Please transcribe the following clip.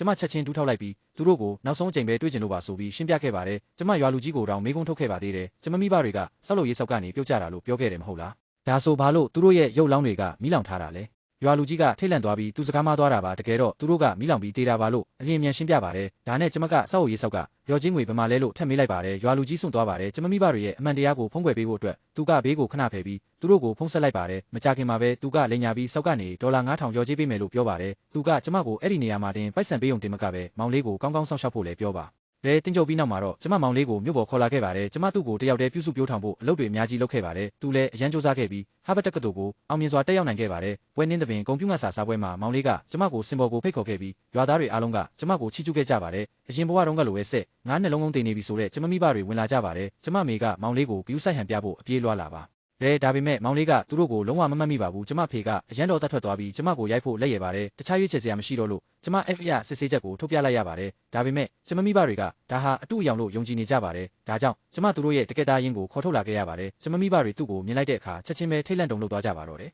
ကျမချက်ချင်းတူးထောက်လိုက်ပြီးသူတို့ကိုနောက်ဆုံးအကြိမ်ပဲတွေ့ကျင်လို့ပါဆိုပြီးရှင်းပြခဲ့ပါတယ်ကျမရွာလူကြီးကိုတောင်မေးခွန်းထုတ်ခဲ့ပါသေးတယ်ကျမမိဘတွေကဆောက်လုပ်ရေးဆောက်ကနေပြုတ်ကျတာလို့ပြောခဲ့တယ်မဟုတ်လားဒါဆိုဘာလို့သူတို့ရဲ့ရုပ်လောင်းတွေကမိလောင်ထားတာလဲရွာလူကြီးကထိတ်လန့်သွားပြီးသူစကားမသွားတာပါတကယ်တော့သူတို့ကမိလောင်ပြီးတေးတာပါလို့အလင်းမြန်ရှင်းပြပါတယ်ဒါနဲ့ကျမကစောက်ရေးဆောက်ကရော်ချင်းငွေဗမာလဲလို့ထပ်မေးလိုက်ပါတယ်ရွာလူကြီးစွန့်သွားပါတယ်ကျမမိဘတွေရဲ့အမှန်တရားကိုဖုံးကွယ်ပေးဖို့အတွက်သူကဘေးကိုခဏဖယ်ပြီးသူတို့ကိုဖုံးဆက်လိုက်ပါတယ်မကြခင်မှာပဲသူကလိန်ညာပြီးစောက်ကနေဒေါ်လာ9000ရော်ကြေးပေးမယ်လို့ပြောပါတယ်သူကကျမကိုအဲ့ဒီနေရာမှာတင်ပိုက်ဆံပေးုံတင်မကပဲမောင်လေးကိုကောင်းကောင်းစောင့်ရှောက်ဖို့လည်းပြောပါလဲတင်းကြုံပြီးနောက်မှာတော့ကျမမောင်လေးကိုမြို့ပေါ်ခေါ်လာခဲ့ပါတယ်ကျမသူ့ကိုတယောက်တည်းပြုစုပြောထောင်ဖို့အလုပ်တွေအများကြီးလုပ်ခဲ့ပါတယ်သူလည်းအရန်စူးစမ်းခဲ့ပြီးဟာဗတ်တက္ကသိုလ်ကိုအောင်မြင်စွာတက်ရောက်နိုင်ခဲ့ပါတယ်ပွဲနင်းသဘင်ဂုံပြူငါစာစားပွဲမှာမောင်လေးကကျမကိုစင်ပေါ်ကိုဖိတ်ခေါ်ခဲ့ပြီးရွာသားတွေအားလုံးကကျမကိုချီးကျူးခဲ့ကြပါတယ်အရင်ဘဝတုန်းကလိုပဲဆက်ငါးနှစ်လုံးလုံးတင်နေပြီဆိုတဲ့ကျမမိဘတွေဝင်လာကြပါတယ်ကျမမေကမောင်လေးကိုဂယူးဆိုင်ဟန်ပြဖို့အပြေးလွှားလာပါဒါပေမဲ့မောင်လေးကသူတို့ကိုလုံးဝမမှတ်မိပါဘူးကျမဖေကအရန်တော်တတ်ထွက်သွားပြီးကျမကိုရိုက်ဖို့လက်ရည်ပါတယ်တခြားရွေးချယ်စရာမရှိတော့လို့ကျမ FBI စစ်ဆေးချက်ကိုထုတ်ပြလိုက်ရပါတယ်ဒါပေမဲ့ကျမမိဘတွေကဒါဟာအတူအယောင်လို့ယုံကြည်နေကြပါတယ်ဒါကြောင့်ကျမသူတို့ရဲ့တကယ်သားရင်းကိုခေါ်ထုတ်လာခဲ့ရပါတယ်ကျမမိဘတွေသူ့ကိုမြင်လိုက်တဲ့အခါချက်ချင်းပဲထိတ်လန့်တုန်လှုပ်သွားကြပါတော့တယ်